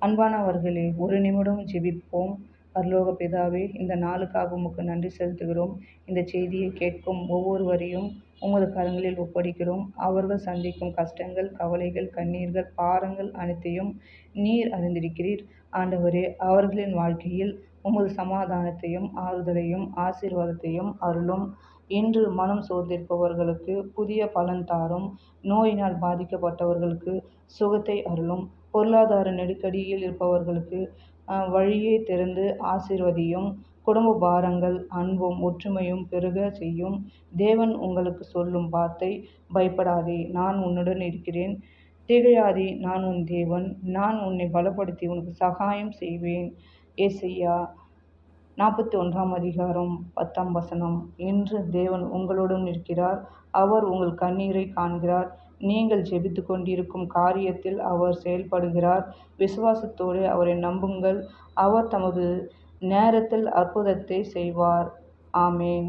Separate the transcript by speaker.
Speaker 1: அன்பானவர்களே, ஒரு நிமிடம் ஜெபிப்போம். பரலோக பிதாவே, இந்த நாளுக்காக உமக்கு நன்றி செலுத்துகிறோம். இந்த செய்தியை கேட்கும் ஒவ்வொருவரையும் உமது கரங்களில் ஒப்படைக்கிறோம். அவர்கள் சந்திக்கும் கஷ்டங்கள், கவலைகள், கண்ணீர்கள், பாரங்கள் அனைத்தையும் நீர் அறிந்திருக்கிறீர். ஆண்டவரே, அவர்களின் வாழ்க்கையில் உமது சமாதானத்தையும் ஆறுதலையும் ஆசீர்வாதத்தையும் அருளும். இன்று மனம் சோர்ந்திருப்பவர்களுக்கு புதிய பலன் தாரும். நோயினால் பாதிக்கப்பட்டவர்களுக்கு சுகத்தை அருளும். பொருளாதார நெருக்கடியில் இருப்பவர்களுக்கு வழியை திறந்து ஆசீர்வதியும். குடும்ப பாரங்கள் அன்பும் ஒற்றுமையும் பெருக செய்யும். தேவன் உங்களுக்கு சொல்லும் வார்த்தை, பயப்படாதே, நான் உன்னுடன் இருக்கிறேன். திகையாதே, நான் உன் தேவன். நான் உன்னை பலப்படுத்தி உனக்கு சகாயம் செய்வேன். ஏசாயா 41:10. இன்று தேவன் உங்களுடன் இருக்கிறார். அவர் உங்கள் கண்ணீரை காண்கிறார். நீங்கள் ஜெபித்து கொண்டிருக்கும் காரியத்தில் அவர் செயல்படுகிறார். விசுவாசத்தோடு அவரை நம்புங்கள். அவர் தமது நேரத்தில் அற்புதத்தை செய்வார். ஆமேன்.